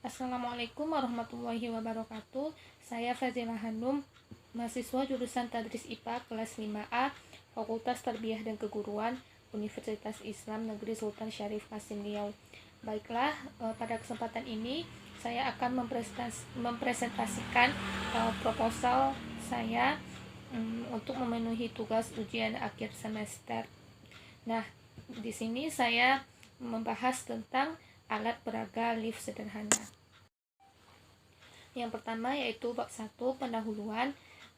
Assalamualaikum warahmatullahi wabarakatuh. Saya Fazila Hanum, mahasiswa jurusan Tadris IPA kelas 5A, Fakultas Tarbiyah dan Keguruan, Universitas Islam Negeri Sultan Syarif Kasim Riau. Baiklah, pada kesempatan ini saya akan mempresentasikan proposal saya untuk memenuhi tugas ujian akhir semester. Nah, di sini saya membahas tentang alat peraga lift sederhana. Yang pertama yaitu bab 1 pendahuluan.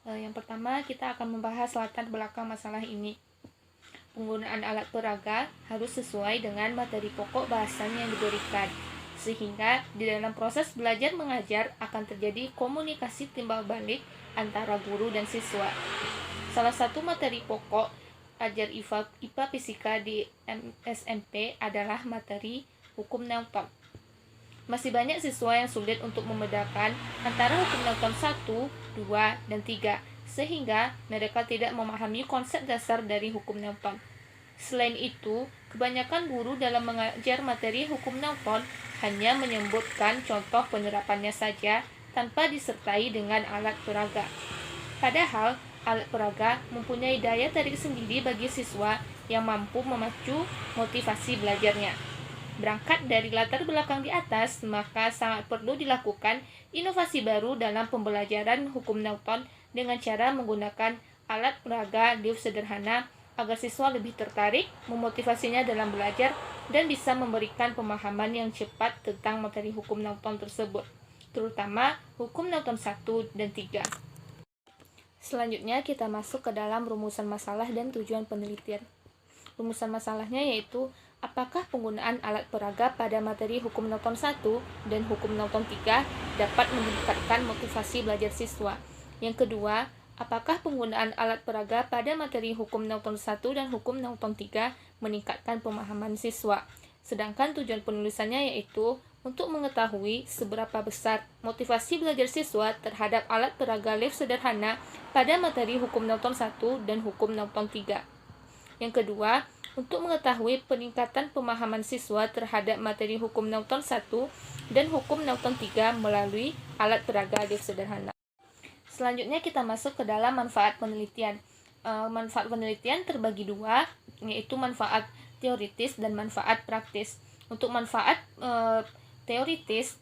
Yang pertama kita akan membahas latar belakang masalah ini. Penggunaan alat peraga harus sesuai dengan materi pokok bahasan yang diberikan, sehingga di dalam proses belajar mengajar akan terjadi komunikasi timbal balik antara guru dan siswa. Salah satu materi pokok ajar IPA Fisika di SMP adalah materi hukum Newton. Masih banyak siswa yang sulit untuk membedakan antara hukum Newton 1, 2, dan 3, sehingga mereka tidak memahami konsep dasar dari hukum Newton. Selain itu, kebanyakan guru dalam mengajar materi hukum Newton hanya menyebutkan contoh penerapannya saja tanpa disertai dengan alat peraga. Padahal, alat peraga mempunyai daya tarik sendiri bagi siswa yang mampu memacu motivasi belajarnya. Berangkat dari latar belakang di atas, maka sangat perlu dilakukan inovasi baru dalam pembelajaran hukum Newton dengan cara menggunakan alat peraga lift sederhana agar siswa lebih tertarik, memotivasinya dalam belajar, dan bisa memberikan pemahaman yang cepat tentang materi hukum Newton tersebut, terutama hukum Newton 1 dan 3. Selanjutnya kita masuk ke dalam rumusan masalah dan tujuan penelitian. Rumusan masalahnya yaitu apakah penggunaan alat peraga pada materi hukum Newton 1 dan hukum Newton 3 dapat meningkatkan motivasi belajar siswa? Yang kedua, apakah penggunaan alat peraga pada materi hukum Newton 1 dan hukum Newton 3 meningkatkan pemahaman siswa? Sedangkan tujuan penulisannya yaitu untuk mengetahui seberapa besar motivasi belajar siswa terhadap alat peraga lift sederhana pada materi hukum Newton 1 dan hukum Newton 3. Yang kedua, untuk mengetahui peningkatan pemahaman siswa terhadap materi hukum Newton 1 dan hukum Newton 3 melalui alat peraga lift sederhana. Selanjutnya kita masuk ke dalam manfaat penelitian. Manfaat penelitian terbagi dua, yaitu manfaat teoritis dan manfaat praktis. Untuk manfaat teoritis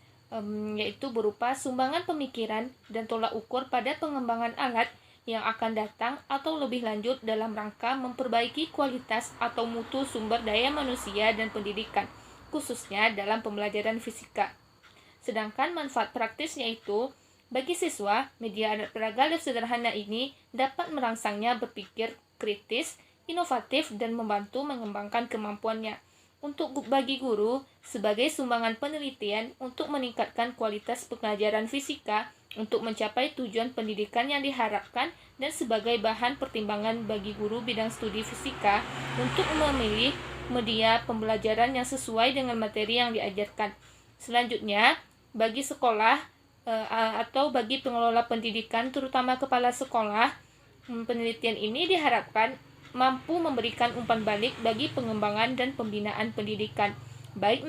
yaitu berupa sumbangan pemikiran dan tolak ukur pada pengembangan alat yang akan datang atau lebih lanjut dalam rangka memperbaiki kualitas atau mutu sumber daya manusia dan pendidikan, khususnya dalam pembelajaran fisika. Sedangkan manfaat praktis yaitu bagi siswa, media alat peraga lift sederhana ini dapat merangsangnya berpikir kritis, inovatif, dan membantu mengembangkan kemampuannya. Untuk bagi guru, sebagai sumbangan penelitian untuk meningkatkan kualitas pengajaran fisika, untuk mencapai tujuan pendidikan yang diharapkan, dan sebagai bahan pertimbangan bagi guru bidang studi fisika untuk memilih media pembelajaran yang sesuai dengan materi yang diajarkan. Selanjutnya, bagi sekolah atau bagi pengelola pendidikan, terutama kepala sekolah, penelitian ini diharapkan mampu memberikan umpan balik bagi pengembangan dan pembinaan pendidikan, baik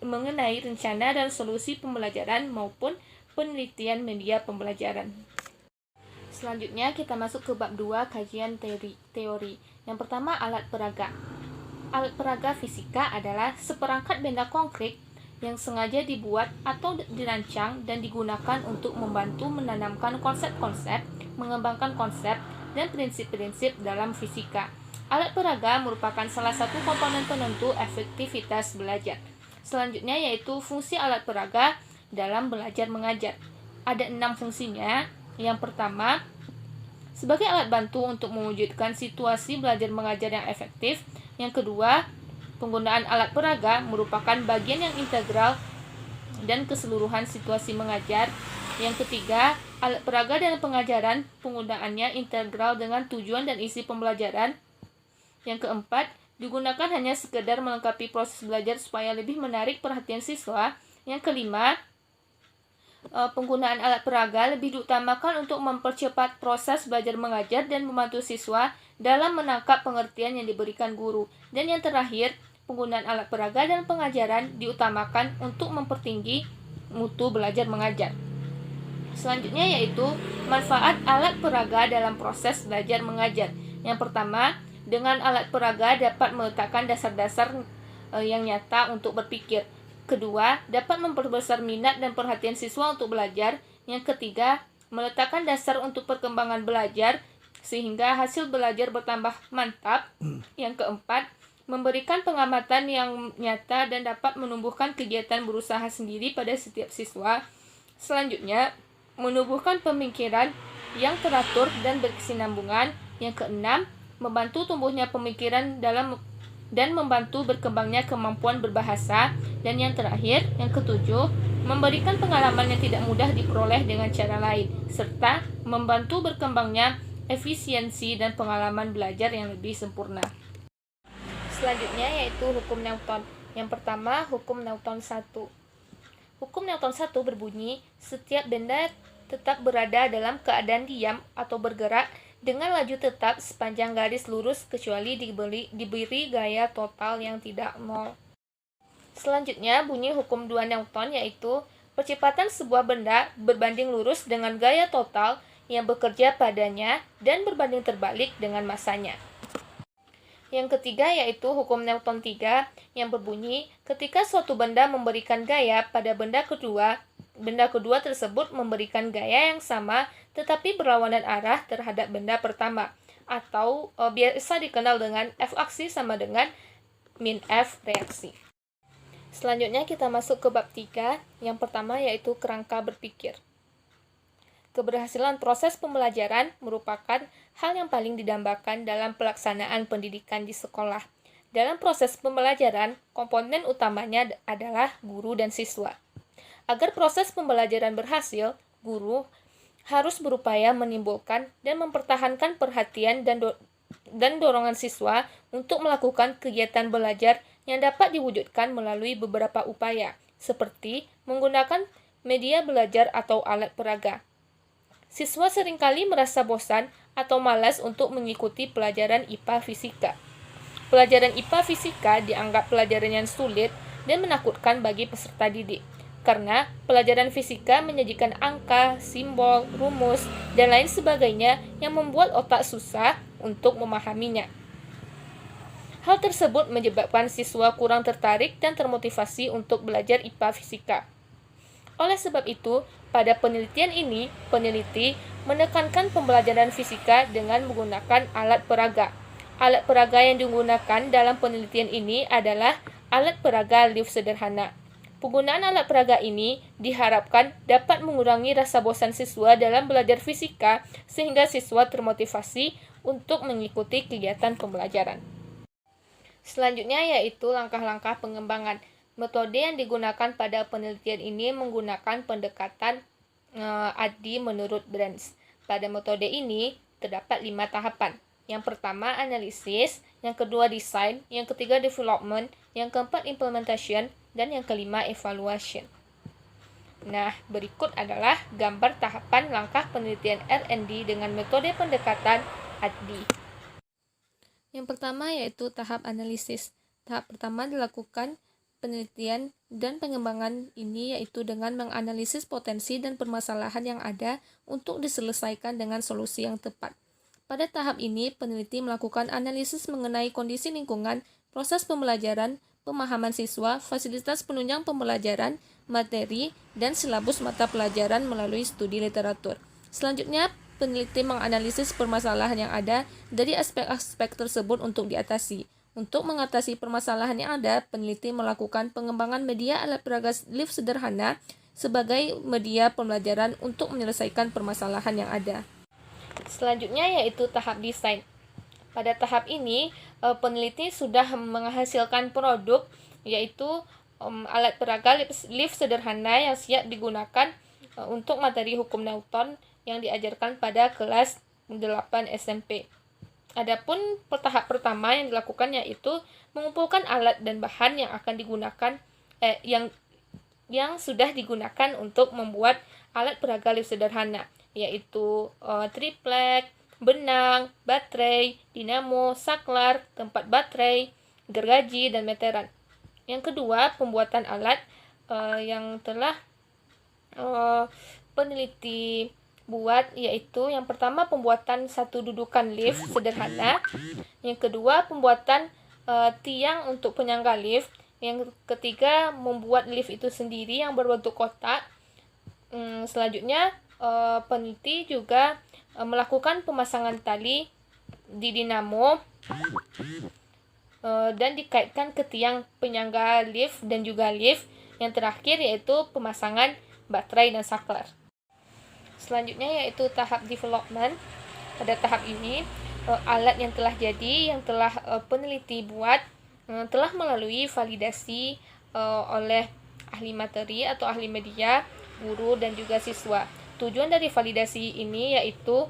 mengenai rencana dan solusi pembelajaran maupun penelitian media pembelajaran. Selanjutnya kita masuk ke bab 2 kajian teori. Yang pertama, alat peraga. Alat peraga fisika adalah seperangkat benda konkret yang sengaja dibuat atau dirancang dan digunakan untuk membantu menanamkan konsep-konsep, mengembangkan konsep, dan prinsip-prinsip dalam fisika. Alat peraga merupakan salah satu komponen penentu efektivitas belajar. Selanjutnya yaitu fungsi alat peraga dalam belajar mengajar. Ada 6 fungsinya. Yang pertama, sebagai alat bantu untuk mewujudkan situasi belajar mengajar yang efektif. Yang kedua, penggunaan alat peraga merupakan bagian yang integral dan keseluruhan situasi mengajar. Yang ketiga, alat peraga dalam pengajaran, penggunaannya integral dengan tujuan dan isi pembelajaran. Yang keempat, digunakan hanya sekedar melengkapi proses belajar supaya lebih menarik perhatian siswa. Yang kelima, penggunaan alat peraga lebih diutamakan untuk mempercepat proses belajar mengajar dan membantu siswa dalam menangkap pengertian yang diberikan guru. Dan yang terakhir, penggunaan alat peraga dalam pengajaran diutamakan untuk mempertinggi mutu belajar mengajar. Selanjutnya yaitu manfaat alat peraga dalam proses belajar mengajar. Yang pertama, dengan alat peraga dapat meletakkan dasar-dasar yang nyata untuk berpikir. Kedua, dapat memperbesar minat dan perhatian siswa untuk belajar. Yang ketiga, meletakkan dasar untuk perkembangan belajar sehingga hasil belajar bertambah mantap. Yang keempat, memberikan pengamatan yang nyata dan dapat menumbuhkan kegiatan berusaha sendiri pada setiap siswa. Selanjutnya, menumbuhkan pemikiran yang teratur dan berkesinambungan. Yang keenam, membantu tumbuhnya pemikiran dan membantu berkembangnya kemampuan berbahasa. Dan yang terakhir, yang ketujuh, memberikan pengalaman yang tidak mudah diperoleh dengan cara lain, serta membantu berkembangnya efisiensi dan pengalaman belajar yang lebih sempurna. Selanjutnya yaitu hukum Newton. Yang pertama, hukum Newton 1. Hukum Newton 1 berbunyi, setiap benda tetap berada dalam keadaan diam atau bergerak dengan laju tetap sepanjang garis lurus kecuali diberi gaya total yang tidak nol. Selanjutnya, bunyi hukum 2 Newton yaitu percepatan sebuah benda berbanding lurus dengan gaya total yang bekerja padanya dan berbanding terbalik dengan masanya. Yang ketiga yaitu hukum Newton 3 yang berbunyi, ketika suatu benda memberikan gaya pada benda kedua tersebut memberikan gaya yang sama tetapi berlawanan arah terhadap benda pertama, atau biasa dikenal dengan F aksi sama dengan min F reaksi. Selanjutnya kita masuk ke bab 3, yang pertama yaitu kerangka berpikir. Keberhasilan proses pembelajaran merupakan hal yang paling didambakan dalam pelaksanaan pendidikan di sekolah. Dalam proses pembelajaran, komponen utamanya adalah guru dan siswa. Agar proses pembelajaran berhasil, guru harus berupaya menimbulkan dan mempertahankan perhatian dan dorongan siswa untuk melakukan kegiatan belajar yang dapat diwujudkan melalui beberapa upaya, seperti menggunakan media belajar atau alat peraga. Siswa seringkali merasa bosan atau malas untuk mengikuti pelajaran IPA Fisika. Pelajaran IPA Fisika dianggap pelajaran yang sulit dan menakutkan bagi peserta didik, karena pelajaran fisika menyajikan angka, simbol, rumus, dan lain sebagainya yang membuat otak susah untuk memahaminya. Hal tersebut menyebabkan siswa kurang tertarik dan termotivasi untuk belajar IPA Fisika. Oleh sebab itu, pada penelitian ini, peneliti menekankan pembelajaran fisika dengan menggunakan alat peraga. Alat peraga yang digunakan dalam penelitian ini adalah alat peraga lift sederhana. Penggunaan alat peraga ini diharapkan dapat mengurangi rasa bosan siswa dalam belajar fisika sehingga siswa termotivasi untuk mengikuti kegiatan pembelajaran. Selanjutnya yaitu langkah-langkah pengembangan. Metode yang digunakan pada penelitian ini menggunakan pendekatan ADDIE menurut Brands. Pada metode ini terdapat 5 tahapan. Yang pertama analisis, yang kedua design, yang ketiga development, yang keempat implementation, dan yang kelima evaluation. Nah, berikut adalah gambar tahapan langkah penelitian R&D dengan metode pendekatan ADDIE. Yang pertama yaitu tahap analisis. Tahap pertama dilakukan penelitian dan pengembangan ini yaitu dengan menganalisis potensi dan permasalahan yang ada untuk diselesaikan dengan solusi yang tepat. Pada tahap ini, peneliti melakukan analisis mengenai kondisi lingkungan, proses pembelajaran, pemahaman siswa, fasilitas penunjang pembelajaran, materi, dan silabus mata pelajaran melalui studi literatur. Selanjutnya, peneliti menganalisis permasalahan yang ada dari aspek-aspek tersebut untuk diatasi. Untuk mengatasi permasalahan yang ada, peneliti melakukan pengembangan media alat peraga lift sederhana sebagai media pembelajaran untuk menyelesaikan permasalahan yang ada. Selanjutnya yaitu tahap desain. Pada tahap ini, peneliti sudah menghasilkan produk yaitu alat peraga lift sederhana yang siap digunakan untuk materi hukum Newton yang diajarkan pada kelas 8 SMP. Adapun tahap pertama yang dilakukan yaitu mengumpulkan alat dan bahan yang akan digunakan yang sudah digunakan untuk membuat alat peraga lift sederhana, yaitu triplek, benang, baterai, dinamo, saklar, tempat baterai, gergaji, dan meteran. Yang kedua, pembuatan alat yang telah peneliti buat, yaitu yang pertama pembuatan satu dudukan lift sederhana, yang kedua pembuatan tiang untuk penyangga lift, yang ketiga membuat lift itu sendiri yang berbentuk kotak. Selanjutnya peneliti juga melakukan pemasangan tali di dinamo dan dikaitkan ke tiang penyangga lift dan juga lift. Yang terakhir yaitu pemasangan baterai dan saklar. Selanjutnya yaitu tahap development. Pada tahap ini alat yang telah jadi, yang telah peneliti buat, telah melalui validasi oleh ahli materi atau ahli media, guru dan juga siswa. Tujuan dari validasi ini yaitu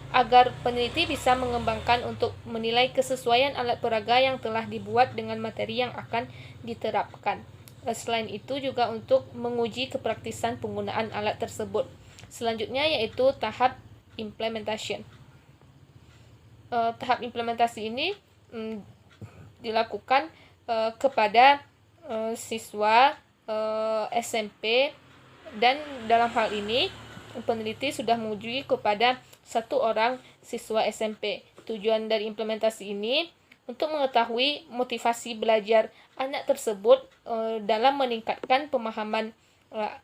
agar peneliti bisa mengembangkan untuk menilai kesesuaian alat peraga yang telah dibuat dengan materi yang akan diterapkan. Selain itu juga untuk menguji kepraktisan penggunaan alat tersebut. Selanjutnya yaitu tahap implementation. Tahap implementasi ini dilakukan kepada siswa SMP, dan dalam hal ini peneliti sudah menguji kepada 1 orang siswa SMP. Tujuan dari implementasi ini untuk mengetahui motivasi belajar anak tersebut dalam meningkatkan pemahaman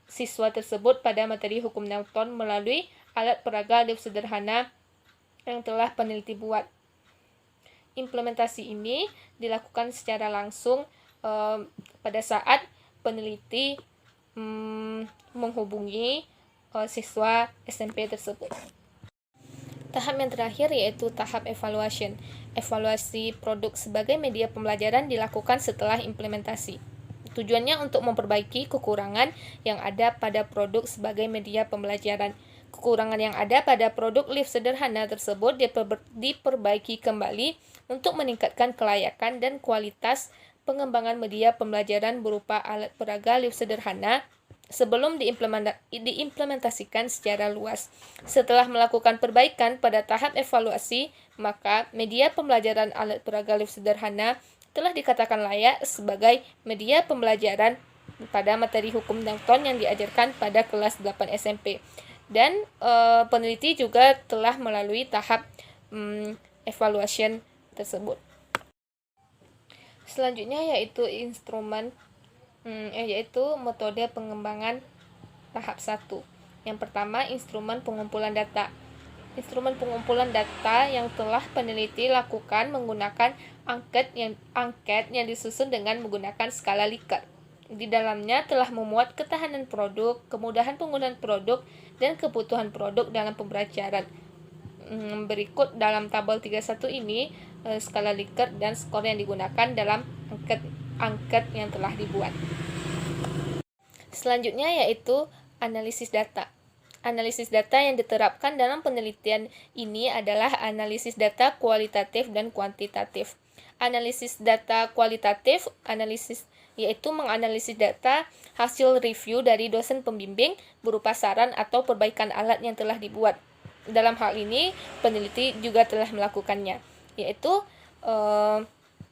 siswa tersebut pada materi hukum Newton melalui alat peraga lift sederhana yang telah peneliti buat. Implementasi ini dilakukan secara langsung pada saat peneliti menghubungi siswa SMP tersebut. Tahap yang terakhir yaitu tahap evaluation. Evaluasi produk sebagai media pembelajaran dilakukan setelah implementasi. Tujuannya untuk memperbaiki kekurangan yang ada pada produk sebagai media pembelajaran. Kekurangan yang ada pada produk lift sederhana tersebut diperbaiki kembali untuk meningkatkan kelayakan dan kualitas pengembangan media pembelajaran berupa alat peraga lift sederhana sebelum diimplementasikan secara luas. Setelah melakukan perbaikan pada tahap evaluasi, maka media pembelajaran alat peraga lift sederhana telah dikatakan layak sebagai media pembelajaran pada materi hukum Newton yang diajarkan pada kelas 8 SMP. Dan peneliti juga telah melalui tahap evaluation tersebut. Selanjutnya yaitu instrumen, yaitu metode pengembangan tahap 1. Yang pertama, instrumen pengumpulan data. Instrumen pengumpulan data yang telah peneliti lakukan menggunakan angket yang disusun dengan menggunakan skala Likert. Di dalamnya telah memuat ketahanan produk, kemudahan penggunaan produk, dan kebutuhan produk dalam pembelajaran. Berikut dalam tabel 31 ini skala Likert dan skor yang digunakan dalam angket yang telah dibuat. Selanjutnya yaitu analisis data. Analisis data yang diterapkan dalam penelitian ini adalah analisis data kualitatif dan kuantitatif. Analisis data kualitatif, yaitu menganalisis data hasil review dari dosen pembimbing berupa saran atau perbaikan alat yang telah dibuat. Dalam hal ini, peneliti juga telah melakukannya, yaitu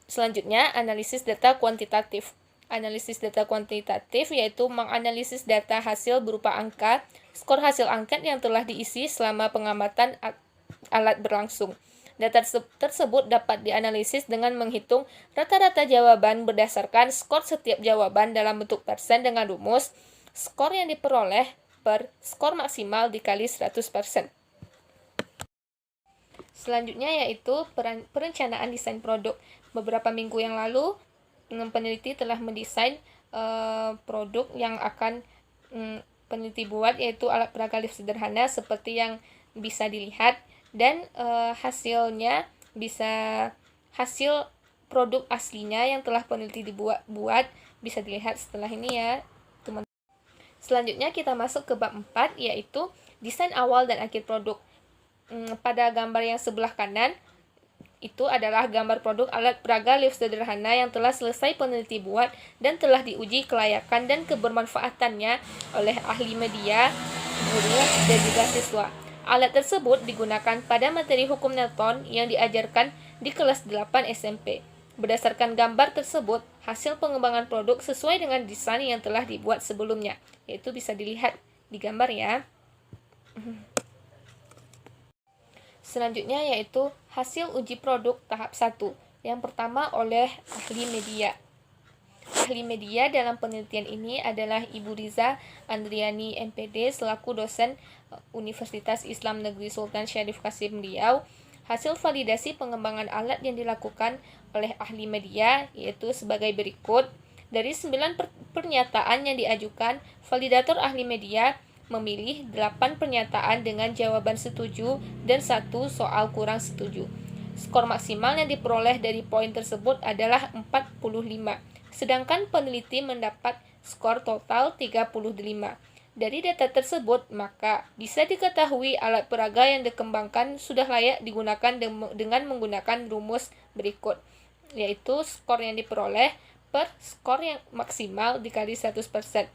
selanjutnya analisis data kuantitatif. Analisis data kuantitatif yaitu menganalisis data hasil berupa angka, skor hasil angket yang telah diisi selama pengamatan alat berlangsung. Data tersebut dapat dianalisis dengan menghitung rata-rata jawaban berdasarkan skor setiap jawaban dalam bentuk persen dengan rumus skor yang diperoleh per skor maksimal dikali 100%. Selanjutnya yaitu perencanaan desain produk. Beberapa minggu yang lalu, peneliti telah mendesain produk yang akan peneliti buat, yaitu alat peraga lift sederhana seperti yang bisa dilihat, dan hasil produk aslinya yang telah peneliti buat bisa dilihat setelah ini ya teman. Selanjutnya kita masuk ke bab 4, yaitu desain awal dan akhir produk. Pada gambar yang sebelah kanan itu adalah gambar produk alat peraga lift sederhana yang telah selesai peneliti buat dan telah diuji kelayakan dan kebermanfaatannya oleh ahli media, guru, dan juga siswa. Alat tersebut digunakan pada materi hukum Newton yang diajarkan di kelas 8 SMP. Berdasarkan gambar tersebut, hasil pengembangan produk sesuai dengan desain yang telah dibuat sebelumnya, yaitu bisa dilihat di gambar ya. Selanjutnya yaitu hasil uji produk tahap 1. Yang pertama oleh ahli media. Ahli media dalam penelitian ini adalah Ibu Riza Andriani MPD selaku dosen Universitas Islam Negeri Sultan Syarif Kasim Riau. Hasil validasi pengembangan alat yang dilakukan oleh ahli media yaitu sebagai berikut. Dari 9 pernyataan yang diajukan, validator ahli media memilih 8 pernyataan dengan jawaban setuju dan 1 soal kurang setuju. Skor maksimal yang diperoleh dari poin tersebut adalah 45, sedangkan peneliti mendapat skor total 35. Dari data tersebut, maka bisa diketahui alat peraga yang dikembangkan sudah layak digunakan dengan menggunakan rumus berikut, yaitu skor yang diperoleh per skor yang maksimal dikali 100%,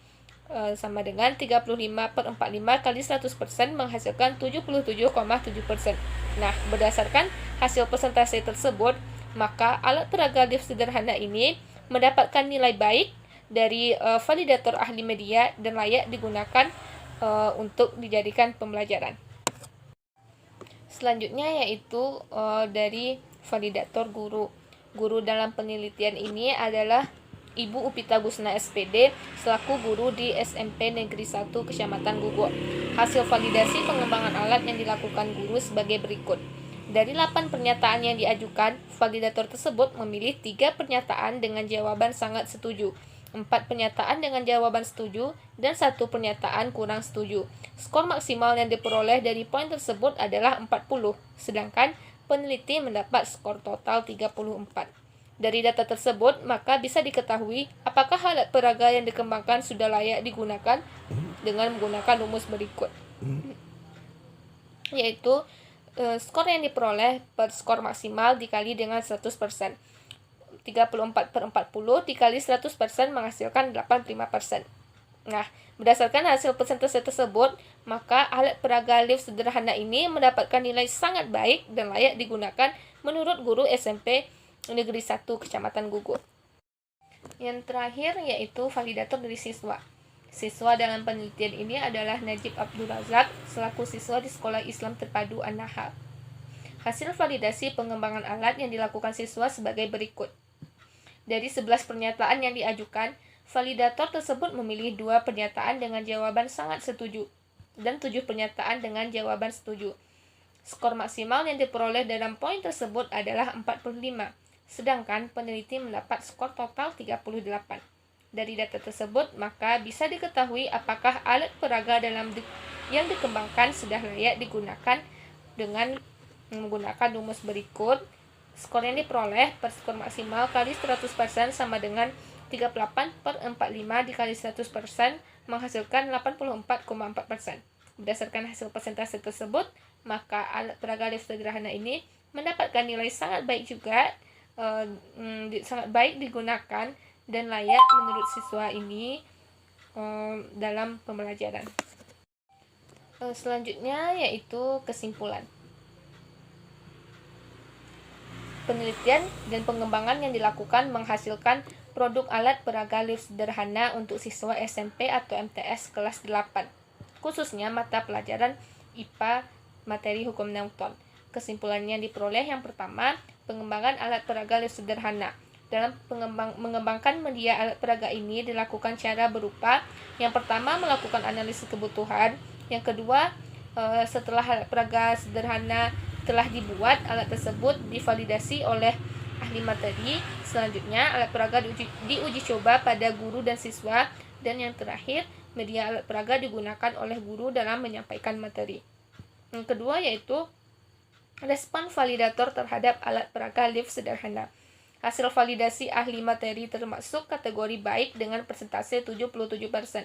sama dengan 35/45 kali 100% menghasilkan 77,7%. Nah, berdasarkan hasil persentase tersebut, maka alat peraga lift sederhana ini mendapatkan nilai baik dari validator ahli media dan layak digunakan untuk dijadikan pembelajaran. Selanjutnya yaitu dari validator guru. Guru dalam penelitian ini adalah Ibu Upita Gusna SPD selaku guru di SMP Negeri 1 Kecamatan Gugo. Hasil validasi pengembangan alat yang dilakukan guru sebagai berikut. Dari 8 pernyataan yang diajukan, validator tersebut memilih 3 pernyataan dengan jawaban sangat setuju, 4 pernyataan dengan jawaban setuju, dan 1 pernyataan kurang setuju. Skor maksimal yang diperoleh dari poin tersebut adalah 40, sedangkan peneliti mendapat skor total 34. Dari data tersebut, maka bisa diketahui apakah alat peraga yang dikembangkan sudah layak digunakan dengan menggunakan rumus berikut, yaitu skor yang diperoleh per skor maksimal dikali dengan 100%. 34/40 dikali 100% menghasilkan 85%. Nah, berdasarkan hasil persentase tersebut, maka alat peraga lift sederhana ini mendapatkan nilai sangat baik dan layak digunakan menurut guru SMP Negeri 1 Kecamatan Gugur. Yang terakhir yaitu validator dari siswa. Siswa dalam penelitian ini adalah Najib Abdul Razak selaku siswa di Sekolah Islam Terpadu An-Nahl. Hasil validasi pengembangan alat yang dilakukan siswa sebagai berikut. Dari 11 pernyataan yang diajukan, validator tersebut memilih 2 pernyataan dengan jawaban sangat setuju dan 7 pernyataan dengan jawaban setuju. Skor maksimal yang diperoleh dalam poin tersebut adalah 45, sedangkan peneliti mendapat skor total 38. Dari data tersebut, maka bisa diketahui apakah alat peraga yang dikembangkan sudah layak digunakan dengan menggunakan rumus berikut. Skor yang diperoleh per skor maksimal kali 100% sama dengan 38/45 dikali 100% menghasilkan 84,4%. Berdasarkan hasil persentase tersebut, maka alat peraga lift sederhana ini mendapatkan nilai sangat baik juga, sangat baik digunakan dan layak menurut siswa ini dalam pembelajaran. Selanjutnya yaitu kesimpulan. Penelitian dan pengembangan yang dilakukan menghasilkan produk alat peraga lift sederhana untuk siswa SMP atau MTS kelas 8, khususnya mata pelajaran IPA materi hukum Newton. Kesimpulannya diperoleh yang pertama, pengembangan alat peraga lift sederhana. Dalam mengembangkan media alat peraga ini dilakukan cara berupa, yang pertama melakukan analisis kebutuhan, yang kedua setelah alat peraga sederhana telah dibuat, alat tersebut divalidasi oleh ahli materi. Selanjutnya, alat peraga diuji coba pada guru dan siswa. Dan yang terakhir, media alat peraga digunakan oleh guru dalam menyampaikan materi. Yang kedua yaitu respon validator terhadap alat peraga lift sederhana. Hasil validasi ahli materi termasuk kategori baik dengan persentase 77%.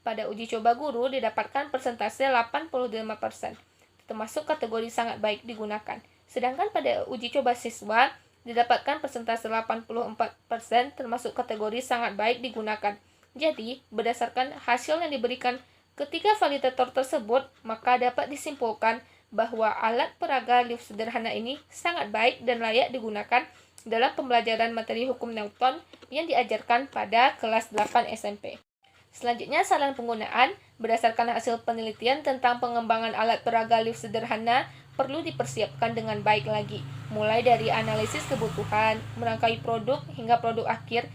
Pada uji coba guru didapatkan persentase 85%. Termasuk kategori sangat baik digunakan. Sedangkan pada uji coba siswa didapatkan persentase 84% termasuk kategori sangat baik digunakan. Jadi, berdasarkan hasil yang diberikan ketiga validator tersebut, maka dapat disimpulkan bahwa alat peraga lift sederhana ini sangat baik dan layak digunakan dalam pembelajaran materi hukum Newton yang diajarkan pada kelas 8 SMP. Selanjutnya, saran penggunaan berdasarkan hasil penelitian tentang pengembangan alat peraga lift sederhana perlu dipersiapkan dengan baik lagi, mulai dari analisis kebutuhan, merangkai produk, hingga produk akhir,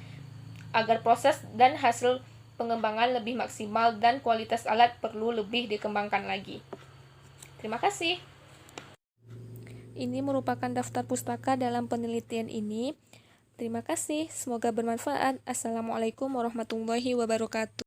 agar proses dan hasil pengembangan lebih maksimal dan kualitas alat perlu lebih dikembangkan lagi. Terima kasih. Ini merupakan daftar pustaka dalam penelitian ini. Terima kasih, semoga bermanfaat. Assalamualaikum warahmatullahi wabarakatuh.